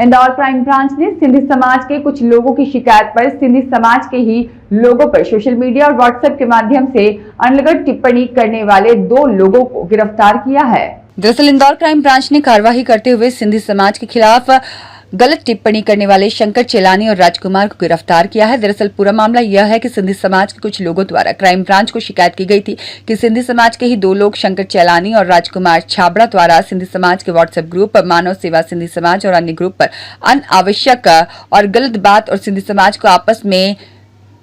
Indore crime branch ने सिंधी समाज के कुछ लोगों की शिकायत पर सिंधी समाज के ही लोगों पर सोशल मीडिया और व्हाट्सएप के माध्यम से अनलगत टिप्पणी करने वाले 2 लोगों को गिरफ्तार किया है। दरअसल इंदौर क्राइम ब्रांच ने कार्रवाई करते हुए सिंधी समाज के खिलाफ गलत टिप्पणी करने वाले शंकर चेलानी और राजकुमार को गिरफ्तार किया है। दरअसल पूरा मामला यह है कि सिंधी समाज के कुछ लोगों द्वारा क्राइम ब्रांच को शिकायत की गई थी कि सिंधी समाज के ही 2 लोग शंकर चेलानी और राजकुमार छाबड़ा द्वारा सिंधी समाज के व्हाट्सएप ग्रुप मानव सेवा सिंधी समाज और अन्य ग्रुप पर अनावश्यक और गलत बात और सिंधी समाज को आपस में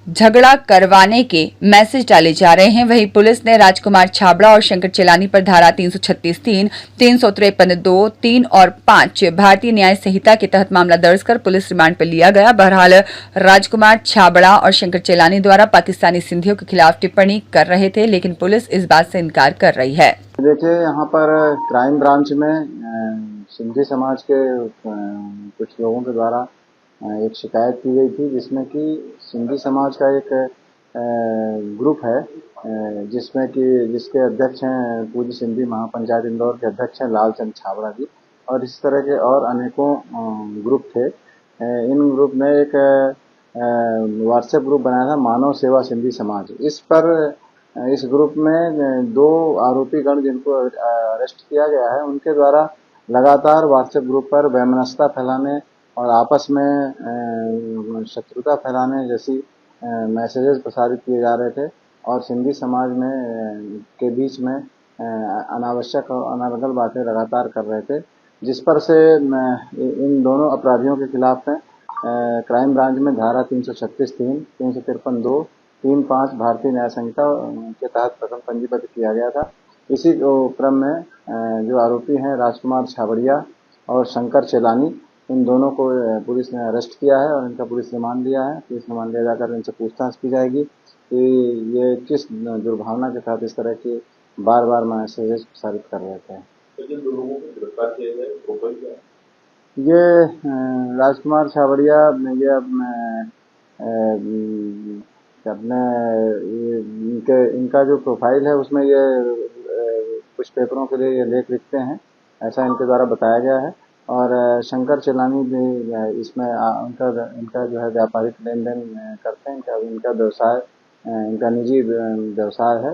झगड़ा करवाने के मैसेज डाले जा रहे हैं। वहीं पुलिस ने राजकुमार छाबड़ा और शंकर चेलानी पर धारा 336(3), 353(2), 3 और 5 भारतीय न्याय संहिता के तहत मामला दर्ज कर पुलिस रिमांड पर लिया गया। बहरहाल राजकुमार छाबड़ा और शंकर चेलानी द्वारा पाकिस्तानी सिंधियों के खिलाफ टिप्पणी कर रहे थे, लेकिन पुलिस इस बात से इनकार कर रही है। देखिए, यहाँ पर क्राइम ब्रांच में सिंधी समाज के कुछ लोगों के द्वारा एक शिकायत की गई थी, जिसमें कि सिंधी समाज का एक ग्रुप है, जिसके अध्यक्ष हैं पूज्य सिंधी महापंचायत इंदौर के अध्यक्ष हैं लालचंद छाबड़ा जी, और इस तरह के और अनेकों ग्रुप थे। इन ग्रुप ने एक व्हाट्सएप ग्रुप बनाया था, मानव सेवा सिंधी समाज। इस ग्रुप में 2 आरोपी गण जिनको अरेस्ट किया गया है, उनके द्वारा लगातार व्हाट्सएप ग्रुप पर वैमनस्यता फैलाने और आपस में शत्रुता फैलाने जैसी मैसेजेस प्रसारित किए जा रहे थे और सिंधी समाज में के बीच में अनावश्यक और अनर्गल बातें लगातार कर रहे थे, जिस पर से इन दोनों अपराधियों के खिलाफ क्राइम ब्रांच में धारा 336(3), 353(2), 3-5 भारतीय न्याय संहिता के तहत प्रकरण पंजीबद्ध किया गया था। इसी क्रम में जो आरोपी हैं राजकुमार छाबड़िया और शंकर चेलानी, इन दोनों को पुलिस ने अरेस्ट किया है और इनका पुलिस रिमांड लिया है। पुलिस रिमांड ले जाकर इनसे पूछताछ की जाएगी कि ये किस दुर्भावना के साथ इस तरह की बार-बार मैसेजेस प्रसारित कर रहे थे। जिन दोनों को गिरफ्तार किया गया है, प्रोफाइल क्या है? ये राजकुमार छाबड़िया, ये अपने इनका जो प्रोफाइल है उसमें ये कुछ पेपरों के लिए ये लेख लिखते हैं, ऐसा इनके द्वारा बताया गया है। और शंकर चेलानी भी इसमें इनका जो है व्यापारिक लेन देन करते हैं, इनका व्यवसाय, इनका निजी व्यवसाय है।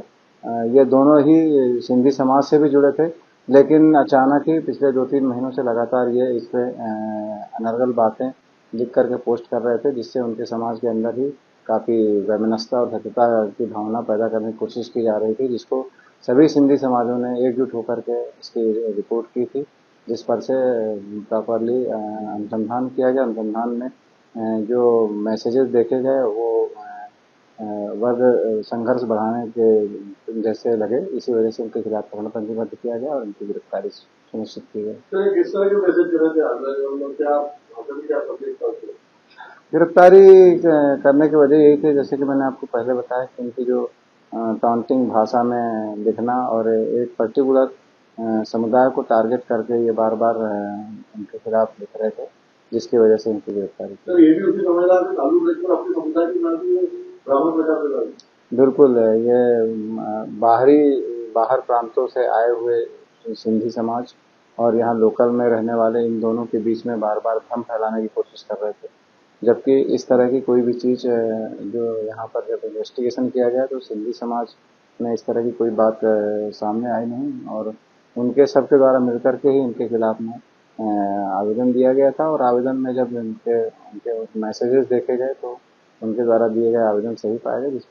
ये दोनों ही सिंधी समाज से भी जुड़े थे, लेकिन अचानक ही पिछले 2-3 महीनों से लगातार ये इस पे अनर्गल बातें लिख करके पोस्ट कर रहे थे, जिससे उनके समाज के अंदर ही काफ़ी वैमनस्यता और हत्या की भावना पैदा करने की कोशिश की जा रही थी, जिसको सभी सिंधी समाजों ने एकजुट होकर के इसकी रिपोर्ट की थी, जिस पर से प्रॉपरली अनुसंधान किया गया। अनुसंधान में जो मैसेजेस देखे गए वो वर्ग संघर्ष बढ़ाने के जैसे लगे, इसी वजह से उनके खिलाफ प्रकरण पंजीबद्ध किया गया और उनकी गिरफ्तारी सुनिश्चित की गई। किस तरह के मैसेज कर रहे थे? गिरफ्तारी करने की वजह यही थी, जैसे कि मैंने आपको पहले बताया कि उनकी जो टॉन्टिंग भाषा में लिखना और एक पर्टिकुलर समुदाय को टारगेट करके ये बार-बार उनके खिलाफ लिख रहे थे, जिसकी वजह से उनकी गिरफ्तारी की। तो ये भी उसी समझदार के ताल्लुक रखकर अपने समुदाय के नाम पे ब्राह्मण प्रचार कर रहे हैं। बिल्कुल, ये बाहर प्रांतों से आए हुए सिंधी समाज और यहाँ लोकल में रहने वाले इन दोनों के बीच में बार-बार भ्रम फैलाने की कोशिश कर रहे थे, जबकि इस तरह की कोई भी चीज़ जो यहाँ पर जब इन्वेस्टिगेशन किया गया तो सिंधी समाज में इस तरह की कोई बात सामने आई नहीं, और उनके सबके द्वारा मिलकर के ही इनके खिलाफ में आवेदन दिया गया था। और आवेदन में जब उनके मैसेजेस देखे गए तो उनके द्वारा दिए गए आवेदन सही पाए गए।